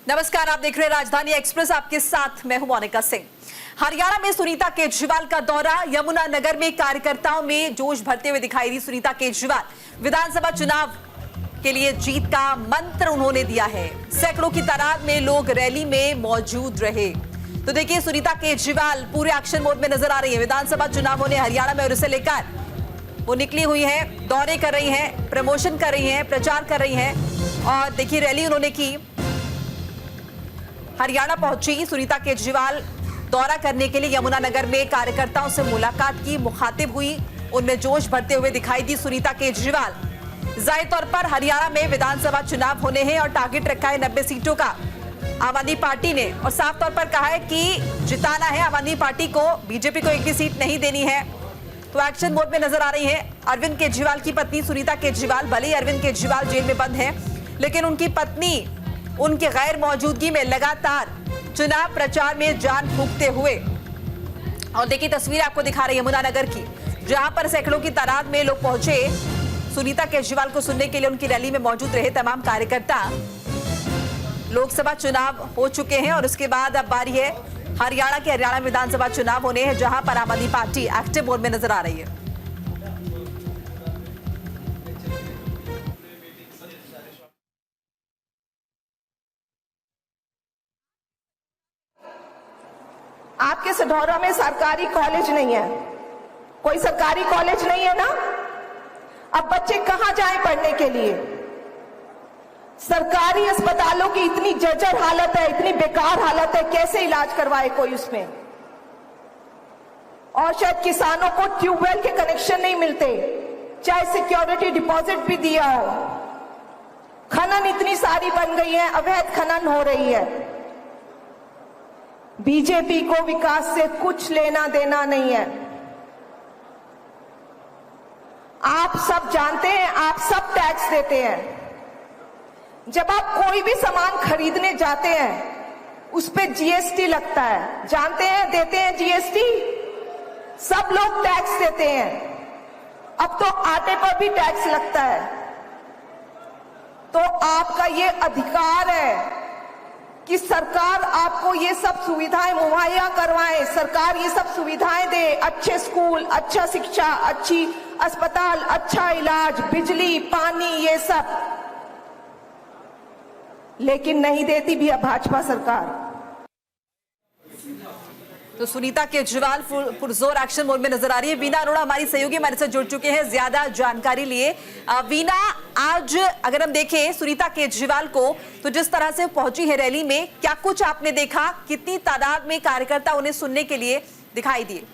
नमस्कार, आप देख रहे हैं राजधानी एक्सप्रेस, आपके साथ मैं हूं मोनिका सिंह। हरियाणा में सुनीता केजरीवाल का दौरा, यमुनानगर में कार्यकर्ताओं में जोश भरते हुए दिखाई दी सुनीता केजरीवाल। विधानसभा चुनाव के लिए जीत का मंत्र उन्होंने दिया है। सैकड़ों की तादाद में लोग रैली में मौजूद रहे। तो देखिए, सुनीता केजरीवाल पूरे एक्शन मोड में नजर आ रही है। विधानसभा चुनाव होने हरियाणा में और इसे लेकर वो निकली हुई है, दौरे कर रही हैं, प्रमोशन कर रही हैं, प्रचार कर रही हैं। और देखिए, रैली उन्होंने की, हरियाणा पहुंची सुनीता केजरीवाल। दौरा करने के लिए यमुनानगर में कार्यकर्ताओं से मुलाकात की, मुखातिब हुई, उनमें जोश भरते हुए दिखाई दी सुनीता केजरीवाल। जाहिर तौर पर हरियाणा में विधानसभा चुनाव होने हैं और टारगेट रखा है 90 सीटों का आम आदमी पार्टी ने, और साफ तौर पर कहा है कि जिताना है आम आदमी पार्टी को, बीजेपी को एक भी सीट नहीं देनी है। तो एक्शन मोड में नजर आ रही है अरविंद केजरीवाल की पत्नी सुनीता केजरीवाल। भले ही अरविंद केजरीवाल जेल में बंद है, लेकिन उनकी पत्नी उनकी गैर मौजूदगी में लगातार चुनाव प्रचार में जान फूंकते हुए। और देखिए, तस्वीर आपको दिखा रही है यमुनानगर की, जहां पर सैकड़ों की तादाद में लोग पहुंचे सुनीता केजरीवाल को सुनने के लिए। उनकी रैली में मौजूद रहे तमाम कार्यकर्ता। लोकसभा चुनाव हो चुके हैं और उसके बाद अब बारी है हरियाणा के। हरियाणा विधानसभा चुनाव होने हैं, जहां पर आम आदमी पार्टी एक्टिव मोड में नजर आ रही है। आपके सढौरा में सरकारी कॉलेज नहीं है, कोई सरकारी कॉलेज नहीं है ना। अब बच्चे कहां जाएं पढ़ने के लिए? सरकारी अस्पतालों की इतनी जर्जर हालत है, इतनी बेकार हालत है, कैसे इलाज करवाए कोई उसमें? और शायद किसानों को ट्यूबवेल के कनेक्शन नहीं मिलते, चाहे सिक्योरिटी डिपॉजिट भी दिया हो। खनन इतनी सारी बन गई है, अवैध खनन हो रही है। बीजेपी को विकास से कुछ लेना देना नहीं है। आप सब जानते हैं, आप सब टैक्स देते हैं। जब आप कोई भी सामान खरीदने जाते हैं, उस पे जीएसटी लगता है, जानते हैं, देते हैं जीएसटी। सब लोग टैक्स देते हैं। अब तो आटे पर भी टैक्स लगता है। तो आपका ये अधिकार है कि सरकार आपको ये सब सुविधाएं मुहैया करवाए, सरकार ये सब सुविधाएं दे, अच्छे स्कूल, अच्छा शिक्षा, अच्छी अस्पताल, अच्छा इलाज, बिजली, पानी, ये सब। लेकिन नहीं देती भी है भाजपा सरकार। तो सुनीता केजरीवाल पुरजोर एक्शन मोड में नजर आ रही है। वीना अरोड़ा हमारी सहयोगी हमारे साथ जुड़ चुके हैं ज्यादा जानकारी लिए। वीना, आज अगर हम देखें सुनीता केजरीवाल को, तो जिस तरह से पहुंची है रैली में, क्या कुछ आपने देखा? कितनी तादाद में कार्यकर्ता उन्हें सुनने के लिए दिखाई दिए?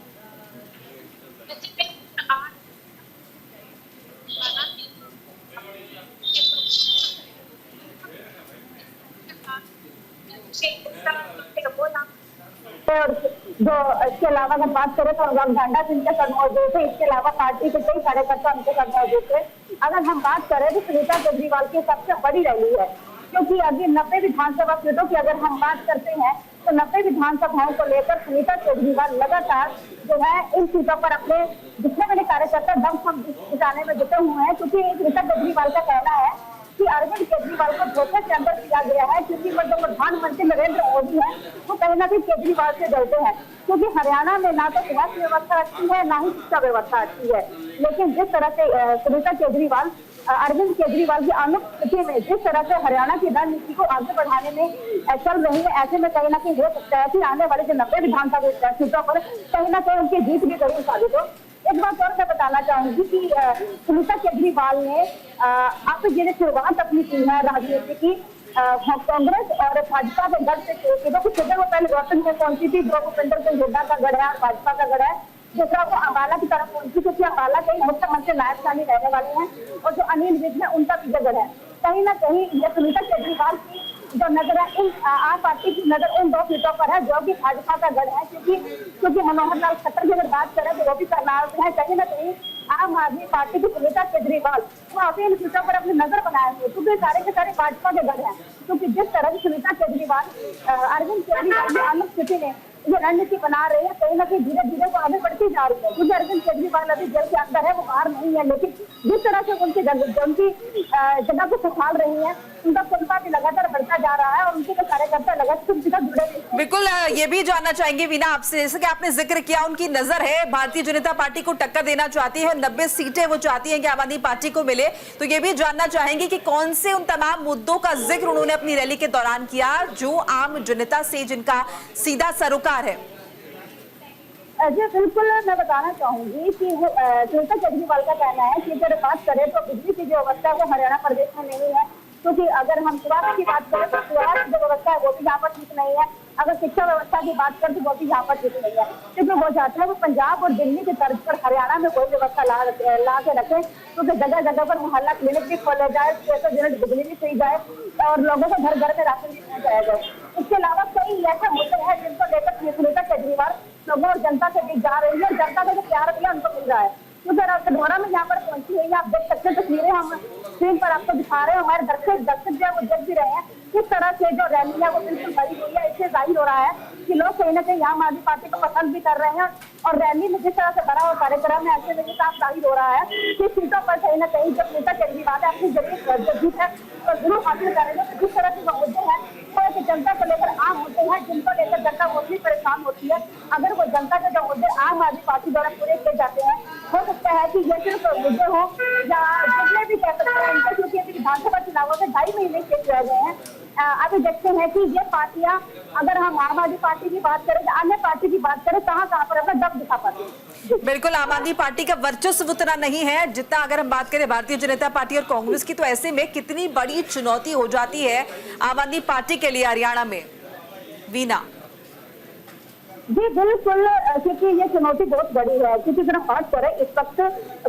और जो इसके अलावा अगर बात करें तो झंडा जिनके साथ मौजूद थे, इसके अलावा पार्टी के कई कार्यकर्ता उनके साथ मौजूद थे। अगर हम बात करें तो सुनीता केजरीवाल की सबसे बड़ी रैली है, क्योंकि अभी 90 विधानसभा सीटों की अगर हम बात करते हैं तो 90 विधानसभाओं को लेकर सुनीता केजरीवाल लगातार जो है इन सीटों पर अपने जितने बड़े कार्यकर्ता दम जुटाने में जुटे हुए हैं। क्योंकि सुनीता केजरीवाल का कहना है कि अरविंद केजरीवाल को धोखे के अंदर किया गया है, क्योंकि वो जो प्रधानमंत्री नरेंद्र मोदी है वो कहीं ना कहीं केजरीवाल से डरते हैं। क्योंकि हरियाणा में ना तो स्वास्थ्य व्यवस्था अच्छी है, ना ही शिक्षा व्यवस्था अच्छी है। लेकिन जिस तरह से सुनीता केजरीवाल अरविंद केजरीवाल की अनुपस्थिति में जिस तरह से हरियाणा की रणनीति को आगे बढ़ाने में चल रही है, ऐसे में कहीं ना कहीं हो सकता है कि आने वाले जो 90 विधानसभा सीटों पर कहीं ना कहीं उनकी जीत भी करीब साबित हो। एक बात और मैं बताना चाहूंगी कि सुनीता केजरीवाल ने आप जिन्हें शुरुआत अपनी की है राजनीति की कांग्रेस और भाजपा के गढ़ से, कुछ वो पहले रोहतक में पहुंची थी, जो भूपेंद्र सिंह हुड्डा का गढ़ है और भाजपा का गढ़ है। दूसरा वो अम्बाला की तरफ पहुंची, क्योंकि अम्बाला के मुख्यमंत्री नायब सानी रहने वाले हैं, और जो अनिल विज है उनका विजयगढ़ है। कहीं ना कहीं ये सुनीता केजरीवाल की जो नजर है इन आम पार्टी की नजर उन 2 सीटों पर है, जो कि भाजपा का गढ़ है। क्योंकि मनोहर लाल खट्टर की अगर बात करें तो वो भी करनाल से है। कहीं ना कहीं आम आदमी पार्टी की सुनीता केजरीवाल वो अपनी इन सीटों पर अपनी नजर बनाए हुए, क्योंकि सारे के सारे भाजपा के गढ़ हैं। क्योंकि जिस तरह से सुनीता केजरीवाल अरविंद केजरीवाल की अनुपस्थिति में जो रणनीति बना रहे हैं, कहीं ना कहीं धीरे धीरे वो आगे बढ़ती जा रही है। क्योंकि अरविंद केजरीवाल अभी जेल के अंदर है, वो बाहर नहीं है, लेकिन जिस तरह से उनकी जगह को संभाल रही है, उनका कुलबा भी लगातार बढ़ता जा रहा है और उनके जो कार्यकर्ता कार्यकर्ता लगा तो उनके साथ जुड़े नहीं हैं। बिल्कुल ये भी जानना चाहेंगे वीना आपसे, जैसे कि आपने जिक्र किया उनकी नजर है भारतीय जनता पार्टी को टक्कर देना चाहती है और 90 सीटें वो चाहती हैं कि आम आदमी पार्टी को मिले, तो ये भी जानना चाहेंगे कि कौन से उन तमाम मुद्दों का जिक्र उन्होंने अपनी रैली के दौरान किया जो आम जनता से जिनका सीधा सरोकार है। जी बिल्कुल, मैं बताना चाहूंगी कि सुनीता केजरीवाल का कहना है कि अगर बात करें तो बिजली की जो व्यवस्था है वो हरियाणा प्रदेश में नहीं है, क्योंकि अगर हम स्वास्थ्य की बात करें तो स्वास्थ्य जो व्यवस्था है वो भी यहाँ पर ठीक नहीं है। अगर शिक्षा व्यवस्था की बात करें तो वो भी यहाँ पर ठीक नहीं है, क्योंकि वो चाहते हैं वो पंजाब और दिल्ली की तर्ज पर हरियाणा में कोई व्यवस्था ला के रखे, क्योंकि जगह जगह पर मोहल्ला क्लिनिक भी खोला जाए, 600 यूनिट बिजली भी दी जाए और लोगों को घर घर में राशन भी पहुंचाया जाए। इसके अलावा कई ऐसे मुद्दे हैं जिनको लेकर सुनीता केजरीवाल लोगों और जनता के बीच जा रही है, जनता का जो प्यार मिला उनको मिल रहा है। क्योंकि कटघोरा में यहाँ पर पहुंची हुई है, आप देख सकते हैं तस्वीरें हम स्क्रीन पर आपको दिखा रहे हैं, हमारे दर्शक जो है वो देख भी रहे हैं किस तरह से जो रैली है वो बिल्कुल भरी हुई है। इससे जाहिर हो रहा है कि लोग कहीं ना कहीं आम आदमी पार्टी को पसंद भी कर रहे हैं और रैली में जिस तरह से भरा हुआ कार्यक्रम है ऐसे में साफ जाहिर हो रहा है कि सीटों पर कहीं ना कहीं जब नेता केजरीवाल है अपनी जरूर जीत है तो जरूर हासिल करेंगे। तो जिस तरह से मुद्दे हैं वो जनता को लेकर आम मुद्दे हैं जिनको लेकर जनता बहुत ही परेशान होती है। अगर वो जनता के जो मुद्दे आम आदमी पार्टी द्वारा पूरे किए जाते हैं, हो सकता है कि ये सिर्फ मुद्दे हो या जितने भी कह सकते हैं इनके, क्योंकि अभी विधानसभा चुनावों में 2.5 महीने शेष रह गए हैं। अभी देखते हैं कि ये पार्टियां, अगर हम आम आदमी पार्टी की बात करें, अन्य पार्टी की बात करें, कहाँ पर अपना दम दिखा पाते हैं। बिल्कुल, आम आदमी पार्टी का वर्चस्व उतना नहीं है जितना अगर हम बात करें भारतीय जनता पार्टी और कांग्रेस की, तो ऐसे में कितनी बड़ी चुनौती हो जाती है आम आदमी पार्टी के लिए हरियाणा में। वीना जी बिल्कुल, क्योंकि ये चुनौती बहुत बड़ी है, क्योंकि अगर हम बात करें इस वक्त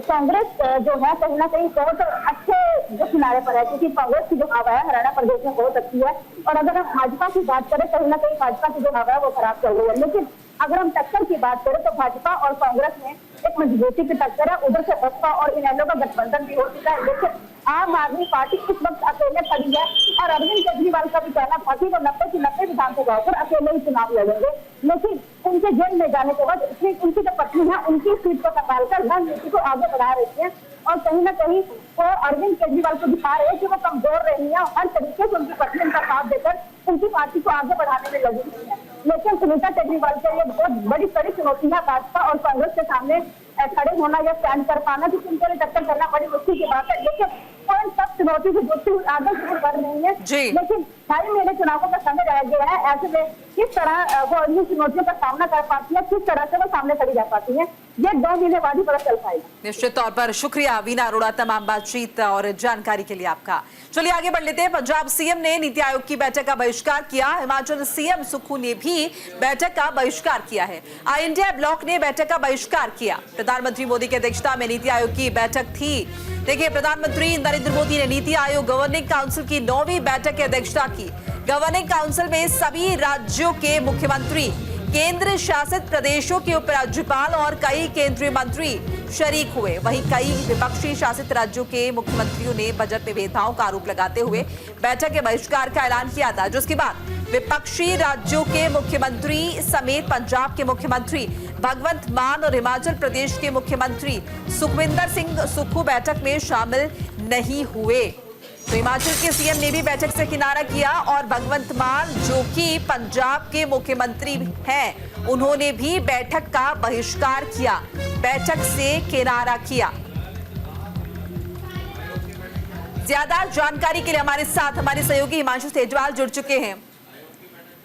कांग्रेस जो है कहीं ना कहीं बहुत अच्छे जो किनारे पर है, क्योंकि कांग्रेस की जो हवा है हरियाणा प्रदेश में बहुत अच्छी है। और अगर हम भाजपा की बात करें कहीं ना कहीं भाजपा की जो हवा है वो खराब चल रही है। लेकिन अगर हम टक्कर की बात करें तो भाजपा और कांग्रेस में एक मजबूती की टक्कर है। उधर से बसपा और इनेलो का गठबंधन भी हो चुका है, लेकिन आम आदमी पार्टी इस वक्त अकेले खड़ी है और अरविंद केजरीवाल का भी कहना था कि वो 90 की 90 विधानसभाओं पर अकेले ही चुनाव लड़ेंगे। लेकिन उनके जेल में जाने के बाद उनकी जो पत्नी है उनकी सीट को संभाल कर रणनीति को आगे बढ़ा रही है और कहीं ना कहीं वो अरविंद केजरीवाल को दिखा रहे हैं कि वो कमजोर रही है, हर तरीके से उनकी पत्नी उनका साथ देकर उनकी पार्टी को आगे बढ़ाने में लगी हुई है। लेकिन सुनीता केजरीवाल के लिए बहुत बड़ी चुनौती है भाजपा और कांग्रेस के सामने खड़े होना या स्टैंड कर पाना, क्योंकि उनके लिए टक्कर करना बड़ी मुश्किल की बात है। लेकिन कौन सब चुनौती से जुड़ती हुई आगे जरूर बढ़ रही है, लेकिन 2.5 महीने चुनावों का समय रह गया है। ऐसे में किस तरह वो इन चुनौतियों का सामना कर पाती है, किस तरह से वो सामने खड़ी जा पाती है, ये 2 महीने बाद ही पता चल पाएगा। निश्चित तौर पर शुक्रिया वीना अरोड़ा तमाम बातचीत और जानकारी के लिए आपका। चलिए आगे बढ़ लेते हैं। पंजाब सीएम ने नीति आयोग की बैठक का बहिष्कार किया। हिमाचल सीएम सुक्खू ने भी बैठक का बहिष्कार किया है। ऑल इंडिया ब्लॉक ने बैठक का बहिष्कार किया। प्रधानमंत्री मोदी की अध्यक्षता में नीति आयोग की बैठक थी। देखिए, प्रधानमंत्री नरेंद्र मोदी ने नीति आयोग गवर्निंग काउंसिल की 9वीं बैठक की अध्यक्षता की। गवर्निंग काउंसिल में सभी राज्यों के मुख्यमंत्री, केंद्र शासित प्रदेशों के उपराज्यपाल और कई केंद्रीय मंत्री शरीक हुए। वहीं कई विपक्षी शासित राज्यों के मुख्यमंत्रियों ने बजट में भेदभाव का आरोप लगाते हुए बैठक के बहिष्कार का ऐलान किया था, जिसके बाद विपक्षी राज्यों के मुख्यमंत्री समेत पंजाब के मुख्यमंत्री भगवंत मान और हिमाचल प्रदेश के मुख्यमंत्री सुखविंदर सिंह सुक्खू बैठक में शामिल नहीं हुए। तो हिमाचल के सीएम ने भी बैठक से किनारा किया और भगवंत मान जो कि पंजाब के मुख्यमंत्री हैं, उन्होंने भी बैठक का बहिष्कार किया, बैठक से किनारा किया। ज्यादा जानकारी के लिए हमारे साथ हमारे सहयोगी हिमांशु सेजवाल जुड़ चुके हैं।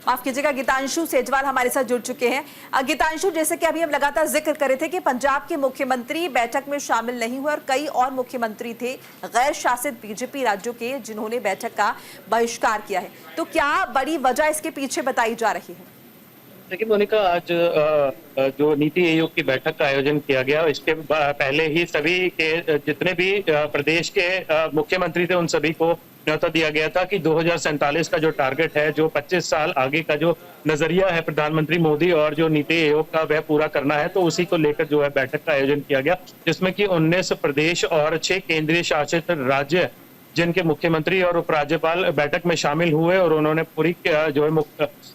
माफ कीजिएगा, गीतांशु सेजवाल हमारे साथ जुड़ चुके हैं। गीतांशु, जैसे कि अभी हम लगातार जिक्र कर रहे थे कि पंजाब के मुख्यमंत्री बैठक में शामिल नहीं हुए और कई और मुख्यमंत्री थे गैर शासित बीजेपी राज्यों के जिन्होंने बैठक का बहिष्कार किया है, तो क्या बड़ी वजह इसके पीछे बताई जा रही है? देखिए मोनिका, आज जो नीति आयोग की बैठक का आयोजन किया गया, इसके पहले ही सभी के जितने भी प्रदेश के मुख्यमंत्री थे उन सभी को न्योता दिया गया था कि 2047 का जो टारगेट है, जो 25 साल आगे का जो नजरिया है प्रधानमंत्री मोदी और जो नीति आयोग का, वह पूरा करना है। तो उसी को लेकर जो है बैठक का आयोजन किया गया, जिसमें कि 19 प्रदेश और 6 केंद्रीय शासित राज्य जिनके मुख्यमंत्री और उपराज्यपाल बैठक में शामिल हुए और उन्होंने पूरी जो है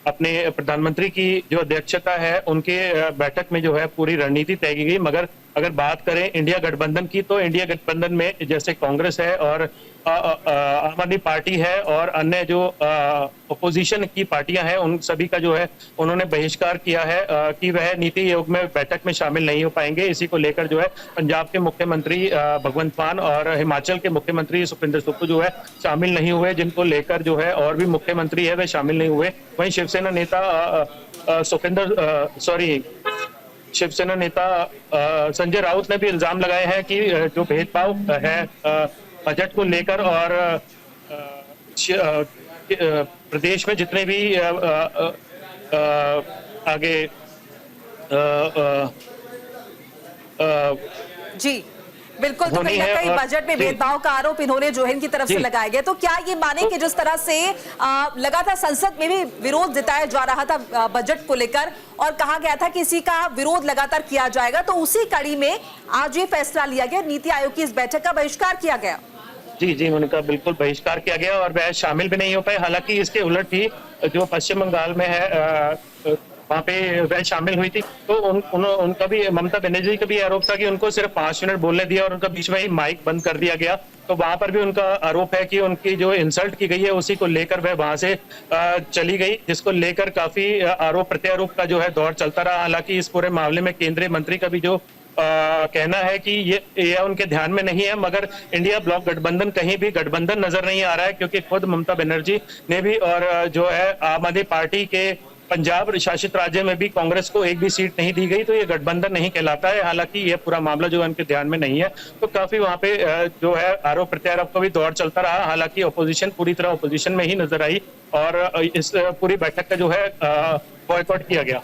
अपने प्रधानमंत्री की जो अध्यक्षता है उनके बैठक में जो है पूरी रणनीति तय की गई। मगर अगर बात करें इंडिया गठबंधन की, तो इंडिया गठबंधन में जैसे कांग्रेस है और आम आदमी पार्टी है और अन्य जो अपोजिशन की पार्टियां हैं उन सभी का जो है उन्होंने बहिष्कार किया है कि वह नीति आयोग में बैठक में शामिल नहीं हो पाएंगे। इसी को लेकर जो है पंजाब के मुख्यमंत्री भगवंत मान और हिमाचल के मुख्यमंत्री सुखविंदर सुक्खू जो है शामिल नहीं हुए, जिनको लेकर जो है और भी मुख्यमंत्री है वह शामिल नहीं हुए। वहीं शिवसेना नेता संजय राउत ने भी इल्जाम लगाए हैं कि जो भेदभाव है बजट को लेकर और प्रदेश में जितने भी आगे जी बिल्कुल, तो कहीं ना कहीं बजट में भेदभाव का आरोप इन्होंने जो है इनकी तरफ से लगाया गया। तो क्या ये माने कि जिस तरह से लगातार संसद में भी विरोध जताया जा रहा था बजट को लेकर और कहा गया था कि इसी का विरोध लगातार किया जाएगा, तो उसी कड़ी में आज ये फैसला लिया गया, नीति आयोग की इस बैठक का बहिष्कार किया गया? जी उनका बिल्कुल बहिष्कार किया गया और वह शामिल भी नहीं हो पाए। हालांकि इसके उलट ही जो पश्चिम बंगाल में है वहाँ पे वह शामिल हुई थी, तो उनका भी, ममता बनर्जी का भी आरोप था कि उनको सिर्फ 5 मिनट बोलने दिया और उनका बीच में ही माइक बंद कर दिया गया। तो वहां पर भी उनका आरोप है कि उनकी जो इंसल्ट की गई है उसी को लेकर वह वहां से चली गई, जिसको लेकर काफी आरोप प्रत्यारोप का जो है दौर चलता रहा। हालांकि इस पूरे मामले में केंद्रीय मंत्री का भी जो कहना है कि ये उनके ध्यान में नहीं है, मगर इंडिया ब्लॉक गठबंधन कहीं भी गठबंधन नजर नहीं आ रहा है, क्योंकि खुद ममता बनर्जी ने भी और जो है आम आदमी पार्टी के पंजाब शासित राज्य में भी कांग्रेस को एक भी सीट नहीं दी गई, तो ये गठबंधन नहीं कहलाता है। हालांकि ये पूरा मामला जो है उनके ध्यान में नहीं है, तो काफी वहां पे जो है आरोप प्रत्यारोप का भी दौर चलता रहा। हालांकि अपोजिशन पूरी तरह अपोजिशन में ही नजर आई और इस पूरी बैठक का जो है बॉयकॉट किया गया।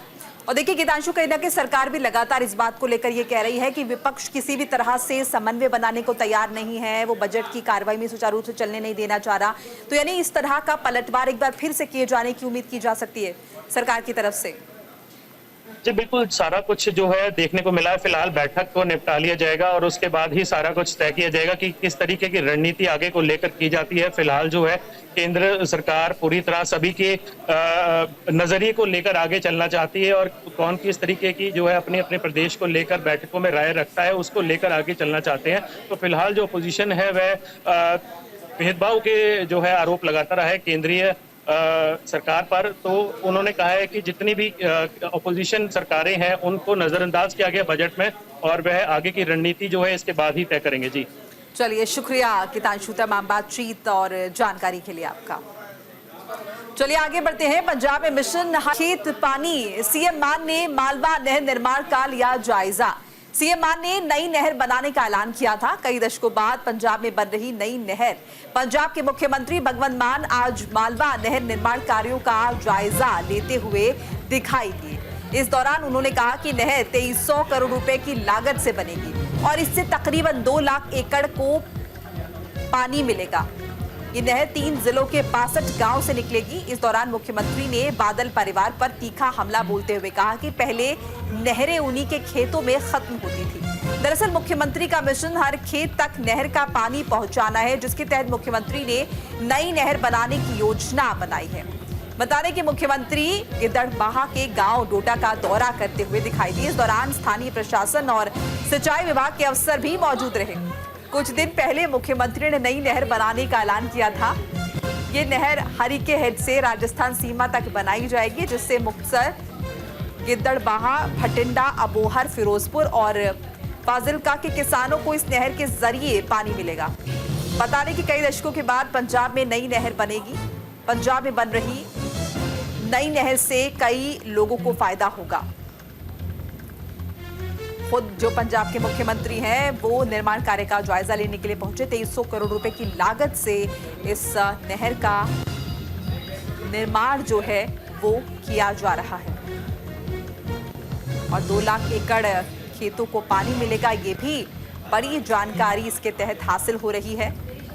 और देखिए गीतांशु, कहीं ना कहीं सरकार भी लगातार इस बात को लेकर ये कह रही है कि विपक्ष किसी भी तरह से समन्वय बनाने को तैयार नहीं है, वो बजट की कार्रवाई में सुचारू रूप से चलने नहीं देना चाह रहा। तो यानी इस तरह का पलटवार एक बार फिर से किए जाने की उम्मीद की जा सकती है सरकार की तरफ से? जी बिल्कुल, सारा कुछ जो है देखने को मिला है। फिलहाल बैठक को निपटा लिया जाएगा और उसके बाद ही सारा कुछ तय किया जाएगा कि किस तरीके की रणनीति आगे को लेकर की जाती है। फिलहाल जो है केंद्र सरकार पूरी तरह सभी के नजरिए को लेकर आगे चलना चाहती है और कौन किस तरीके की जो है अपने अपने प्रदेश को लेकर बैठकों में राय रखता है उसको लेकर आगे चलना चाहते हैं। तो फिलहाल जो अपोजिशन है वह भेदभाव के जो है आरोप लगाता रहा है केंद्रीय सरकार पर। तो उन्होंने कहा है कि जितनी भी अपोजिशन सरकारें हैं उनको नजरअंदाज किया गया बजट में और वह आगे की रणनीति जो है इसके बाद ही तय करेंगे। जी चलिए, शुक्रिया गीतांशु तमाम बातचीत और जानकारी के लिए आपका। चलिए आगे बढ़ते हैं। पंजाब में मिशन खेत पानी, सीएम मान ने मालवा नहर निर्माण का लिया जायजा। सीएम मान ने नई नहर बनाने का ऐलान किया था। कई दशकों बाद पंजाब में बन रही नई नहर। पंजाब के मुख्यमंत्री भगवंत मान आज मालवा नहर निर्माण कार्यों का जायजा लेते हुए दिखाई दिए। इस दौरान उन्होंने कहा कि नहर 2300 करोड़ रुपए की लागत से बनेगी और इससे तकरीबन 2 लाख एकड़ को पानी मिलेगा। ये नहर 3 जिलों के 62 गांव से निकलेगी। इस दौरान मुख्यमंत्री ने बादल परिवार पर तीखा हमला बोलते हुए कहा कि पहले नहरें उन्हीं के खेतों में खत्म होती थी। दरअसल मुख्यमंत्री का मिशन हर खेत तक नहर का पानी पहुंचाना है, जिसके तहत मुख्यमंत्री ने नई नहर बनाने की योजना बनाई है। बता दें कि मुख्यमंत्री गिद्दड़बाहा के गांव डोटा का दौरा करते हुए दिखाई दिए। इस दौरान स्थानीय प्रशासन और सिंचाई विभाग के अफसर भी मौजूद रहे। कुछ दिन पहले मुख्यमंत्री ने नई नहर बनाने का ऐलान किया था। ये नहर हरिके हेड से राजस्थान सीमा तक बनाई जाएगी, जिससे मुक्तसर, गिद्दड़बाहा, भटिंडा, अबोहर, फिरोजपुर और फाजिलका के किसानों को इस नहर के जरिए पानी मिलेगा। बता दें कि कई दशकों के बाद पंजाब में नई नहर बनेगी। पंजाब में बन रही नई नहर से कई लोगों को फायदा होगा। खुद जो पंजाब के मुख्यमंत्री हैं वो निर्माण कार्य का जायजा लेने के लिए पहुंचे। 2300 करोड़ रुपए की लागत से इस नहर का निर्माण जो है वो किया जा रहा है और 2 लाख एकड़ खेतों को पानी मिलेगा। ये भी बड़ी जानकारी इसके तहत हासिल हो रही है।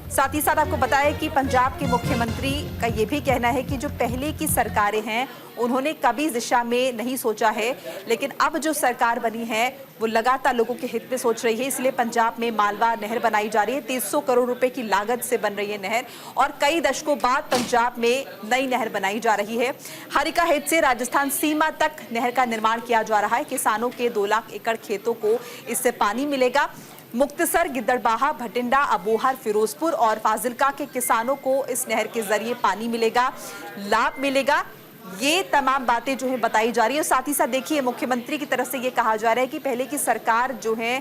साथ ही साथ आपको बताया कि पंजाब के मुख्यमंत्री का ये भी कहना है कि जो पहले की सरकारें हैं उन्होंने कभी इस दिशा में नहीं सोचा है, लेकिन अब जो सरकार बनी है वो लगातार लोगों के हित में सोच रही है। इसलिए पंजाब में मालवा नहर बनाई जा रही है। 2300 करोड़ रुपए की लागत से बन रही है नहर और कई दशकों बाद पंजाब में नई नहर बनाई जा रही है। हरिका हेड से राजस्थान सीमा तक नहर का निर्माण किया जा रहा है। किसानों के 2 लाख एकड़ खेतों को इससे पानी मिलेगा। मुक्तसर, गिद्दड़बाहा, भटिंडा, अबोहर, फिरोजपुर और फाजिलका के किसानों को इस नहर के जरिए पानी मिलेगा, लाभ मिलेगा। ये तमाम बातें जो है बताई जा रही है। साथ ही साथ देखिए, मुख्यमंत्री की तरफ से ये कहा जा रहा है कि पहले की सरकार जो है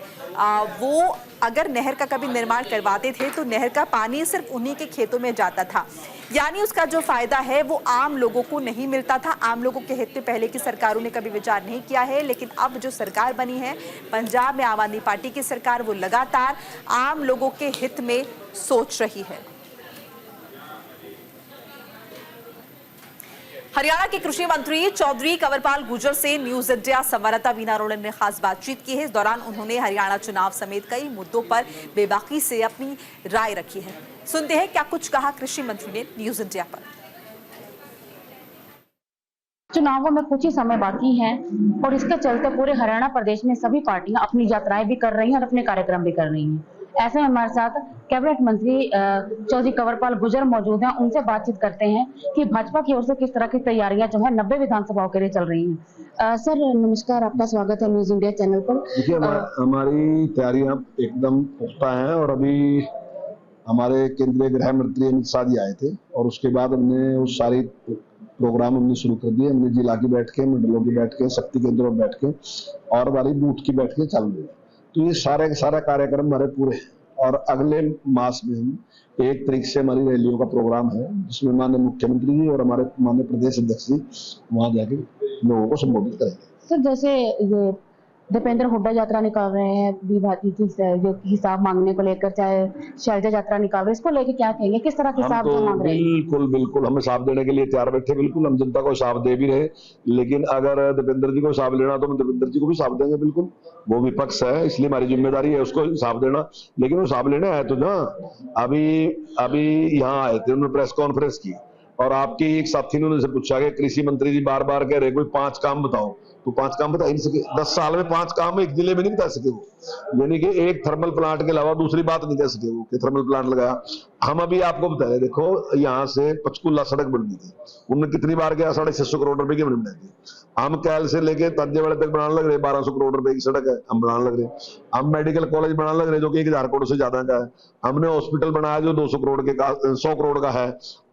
वो अगर नहर का कभी निर्माण करवाते थे तो नहर का पानी सिर्फ उन्हीं के खेतों में जाता था, यानी उसका जो फायदा है वो आम लोगों को नहीं मिलता था। आम लोगों के हित में पहले की सरकारों ने कभी विचार नहीं किया है, लेकिन अब जो सरकार बनी है पंजाब में आम आदमी पार्टी की सरकार, वो लगातार आम लोगों के हित में सोच रही है। हरियाणा के कृषि मंत्री चौधरी कंवरपाल गुर्जर से न्यूज इंडिया संवाददाता वीना अरोड़ा ने खास बातचीत की है। इस दौरान उन्होंने हरियाणा चुनाव समेत कई मुद्दों पर बेबाकी से अपनी राय रखी है। सुनते हैं क्या कुछ कहा कृषि मंत्री ने न्यूज इंडिया पर। चुनावों में कुछ ही समय बाकी है और इसके चलते पूरे हरियाणा प्रदेश में सभी पार्टियां अपनी यात्राएं भी कर रही हैं और अपने कार्यक्रम भी कर रही हैं। ऐसे में हमारे साथ कैबिनेट मंत्री चौधरी कंवरपाल गुर्जर मौजूद हैं। उनसे बातचीत करते हैं कि भाजपा की ओर से किस तरह की तैयारियां जो है 90 विधानसभाओं के लिए चल रही हैं। सर नमस्कार, आपका स्वागत है न्यूज इंडिया चैनल पर। देखिए, हमारी तैयारियां एकदम पुख्ता हैं और अभी हमारे केंद्रीय गृह मंत्री अमित शाह जी आए थे और उसके बाद हमने वो सारी प्रोग्राम हमने शुरू कर दिए। हमने जिला की बैठकें, मंडलों की बैठकें, शक्ति केंद्रों की बैठकें और हमारी बूथ की बैठकें चल रही है। तो ये सारा कार्यक्रम हमारे पूरे हैं और अगले मास में हम 1 तारीख से हमारी रैलियों का प्रोग्राम है, जिसमें माननीय मुख्यमंत्री जी और हमारे माननीय प्रदेश अध्यक्ष जी वहां जाके लोगों को संबोधित करेंगे। सर जैसे ये दीपेंद्र हुड्डा यात्रा निकाल रहे हैं विभागी की जो हिसाब मांगने को लेकर, चाहे शैलजा यात्रा निकाल रहे हैं, इसको लेकर क्या कहेंगे, किस तरह के हिसाब मांग रहे हैं? बिल्कुल हम हिसाब देने के लिए तैयार बैठे, बिल्कुल हम जनता को हिसाब दे भी रहे। लेकिन अगर दीपेंद्र जी को हिसाब लेना तो हम दीपेंद्र जी को भी हिसाब देंगे। बिल्कुल वो विपक्ष है, इसलिए हमारी जिम्मेदारी है उसको हिसाब देना। लेकिन वो हिसाब लेने आए तो ना, अभी यहाँ आए थे, उन्होंने प्रेस कॉन्फ्रेंस की और आपके एक साथी ने उनसे पूछा कि कृषि मंत्री जी बार बार कह रहे कोई 5 काम बताओ, तो 5 काम बता ही नहीं सके। 10 साल में 5 काम एक जिले में नहीं बता सके वो, यानी कि एक थर्मल प्लांट के अलावा दूसरी बात नहीं कह सके वो कि थर्मल प्लांट लगाया। हम अभी आपको बता रहे, देखो यहाँ से पंचकुला सड़क बननी थी, उन्होंने कितनी बार गया, 650 करोड़ रुपए की बनाई थी। हम कैल से लेके तंजेवाड़े तक बनाने लग रहे, 1200 करोड़ रुपए की सड़क है, हम बनाने लग रहे। हम मेडिकल कॉलेज बनाने लग रहे जो कि 1000 करोड़ से ज्यादा का है। हमने हॉस्पिटल बनाया जो 200 करोड़ के का 100 करोड़ का है।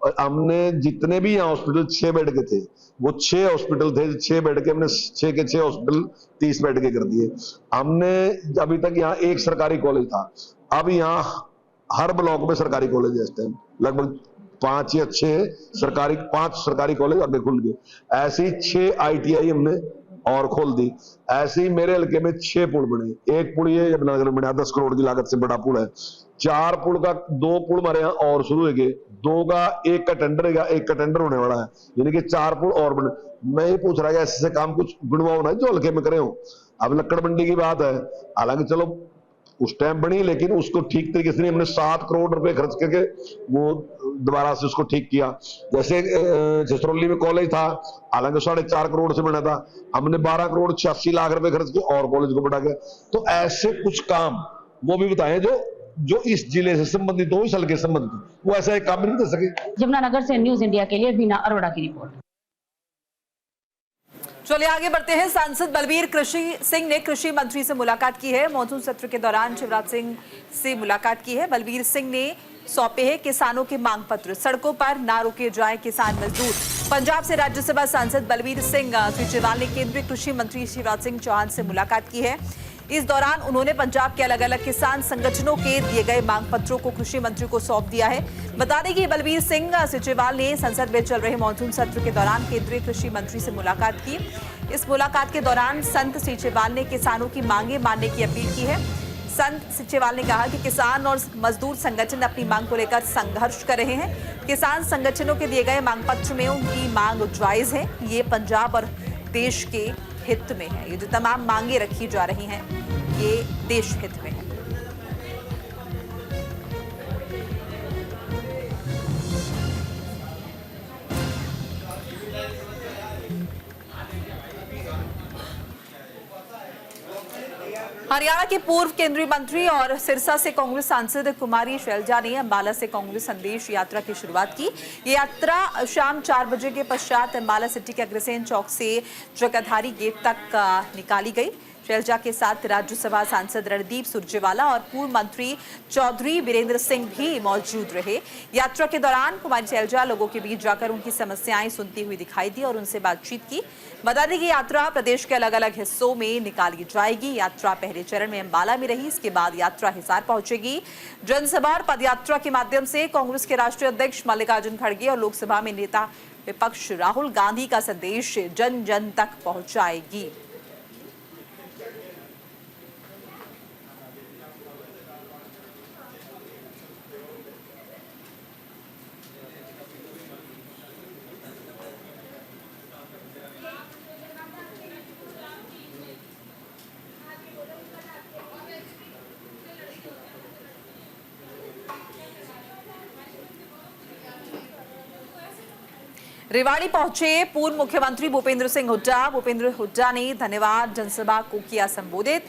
और हमने जितने भी यहाँ हॉस्पिटल 6 बेड के थे, वो 6 हॉस्पिटल थे 6 बेड के, हमने 6 के 6 हॉस्पिटल 30 बेड के कर दिए। हमने अभी तक यहाँ 1 सरकारी कॉलेज था, अब यहाँ हर ब्लॉक में सरकारी कॉलेज है। इस टाइम लगभग 5 या 6 सरकारी कॉलेज आगे खुल गए। ऐसी 6 ITI हमने और खोल दी। ऐसे ही मेरे हल्के में 6 पुल बने। एक पुल ये यमुनानगर में बना 10 करोड़ की लागत से बड़ा पुल है। 4 पुल का 2 पुल हमारे यहाँ और शुरू है, 2 का 1 का टेंडर है, 1 का टेंडर होने वाला है, यानी कि 4 पुल और बने। मैं ये पूछ रहा है ऐसे काम कुछ गुणवाओ ना जो हल्के में करे हो। अब लक्कड़ मंडी की बात है, हालांकि चलो उस टाइम बनी, लेकिन उसको ठीक तरीके से नहीं, हमने 7 करोड़ रुपए खर्च करके वो दोबारा से उसको ठीक किया। जैसे छछरौली में कॉलेज था, हालांकि 4.5 करोड़ से बना था, हमने 12 करोड़ 86 लाख रुपए खर्च किए और कॉलेज को बढ़ा गया। तो ऐसे कुछ काम वो भी बताएं जो इस जिले से संबंधित हो, इस हल्के से संबंधित हो, वो ऐसा एक काम नहीं कर सके। यमुनानगर से न्यूज इंडिया के लिए वीना अरोड़ा की रिपोर्ट। चलिए आगे बढ़ते हैं। सांसद बलबीर सिंह ने कृषि मंत्री से मुलाकात की है। मॉनसून सत्र के दौरान शिवराज सिंह से मुलाकात की है। बलबीर सिंह ने सौंपे हैं किसानों के मांग पत्र, सड़कों पर ना रुके जाए किसान मजदूर। पंजाब से राज्यसभा सांसद बलबीर सिंह सीचेवाल ने केंद्रीय कृषि मंत्री शिवराज सिंह चौहान से मुलाकात की है। इस दौरान उन्होंने पंजाब के अलग अलग किसान संगठनों के दिए गए मांग पत्रों को कृषि मंत्री को सौंप दिया है। बता दें कि बलबीर सिंह सीचेवाल ने संसद में चल रहे मॉनसून सत्र के दौरान केंद्रीय कृषि मंत्री से मुलाकात की। इस मुलाकात के दौरान संत सीचेवाल ने किसानों की मांगे मानने की अपील की है। संत सीचेवाल ने कहा कि किसान और मजदूर संगठन अपनी मांग को लेकर संघर्ष कर रहे हैं। किसान संगठनों के दिए गए मांग पत्र में उनकी मांग जायज है, ये पंजाब और देश के हित में है। ये जो तमाम मांगे रखी जा रही हैं, ये देश हित में है। हरियाणा के पूर्व केंद्रीय मंत्री और सिरसा से कांग्रेस सांसद कुमारी शैलजा ने अंबाला से कांग्रेस संदेश यात्रा की शुरुआत की। ये यात्रा शाम 4 बजे के पश्चात अंबाला सिटी के अग्रसेन चौक से जगाधारी गेट तक निकाली गई। शैलजा के साथ राज्यसभा सांसद रणदीप सुरजेवाला और पूर्व मंत्री चौधरी वीरेंद्र सिंह भी मौजूद रहे। यात्रा के दौरान कुमारी शैलजा लोगों के बीच जाकर उनकी समस्याएं सुनती हुई दिखाई दी और उनसे बातचीत की। बता दें कि यात्रा प्रदेश के अलग अलग हिस्सों में निकाली जाएगी। यात्रा पहले चरण में अंबाला में रही, इसके बाद यात्रा हिसार पहुंचेगी। जनसभा और पदयात्रा के माध्यम से कांग्रेस के राष्ट्रीय अध्यक्ष मल्लिकार्जुन खड़गे और लोकसभा में नेता विपक्ष राहुल गांधी का संदेश जन जन तक पहुंचाएगी। रेवाड़ी पहुंचे पूर्व मुख्यमंत्री भूपेंद्र सिंह हुड्डा। भूपेंद्र हुड्डा ने धन्यवाद जनसभा को किया संबोधित।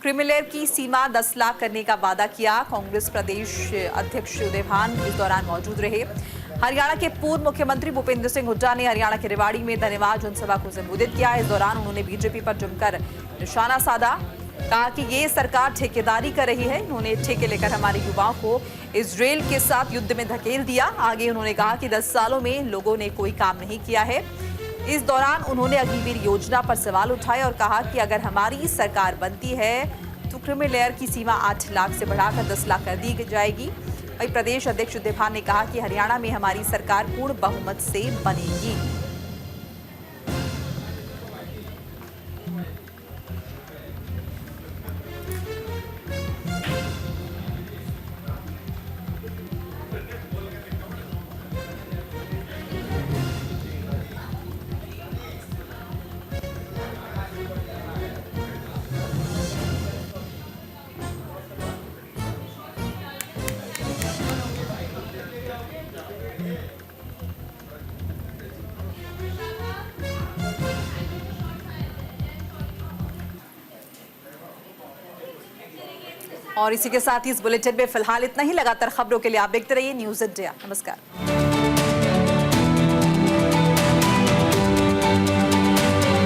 क्रीमिलेयर की सीमा 10 लाख करने का वादा किया। कांग्रेस प्रदेश अध्यक्ष उदय भान इस दौरान मौजूद रहे। हरियाणा के पूर्व मुख्यमंत्री भूपेंद्र सिंह हुड्डा ने हरियाणा के रेवाड़ी में धन्यवाद जनसभा को संबोधित किया। इस दौरान उन्होंने बीजेपी पर जमकर निशाना साधा, कहा कि ये सरकार ठेकेदारी कर रही है। उन्होंने ठेके लेकर हमारे युवाओं को इजराइल के साथ युद्ध में धकेल दिया। आगे उन्होंने कहा कि 10 सालों में लोगों ने कोई काम नहीं किया है। इस दौरान उन्होंने अग्निवीर योजना पर सवाल उठाए और कहा कि अगर हमारी सरकार बनती है तो क्रीमिलेयर की सीमा 8 लाख से बढ़ाकर 10 लाख कर दी जाएगी। वहीं प्रदेश अध्यक्ष उदय भान ने कहा कि हरियाणा में हमारी सरकार पूर्ण बहुमत से बनेगी। और इसी के साथ ही इस बुलेटिन में फिलहाल इतना ही। लगातार खबरों के लिए आप देखते रहिए न्यूज़ इंडिया। नमस्कार।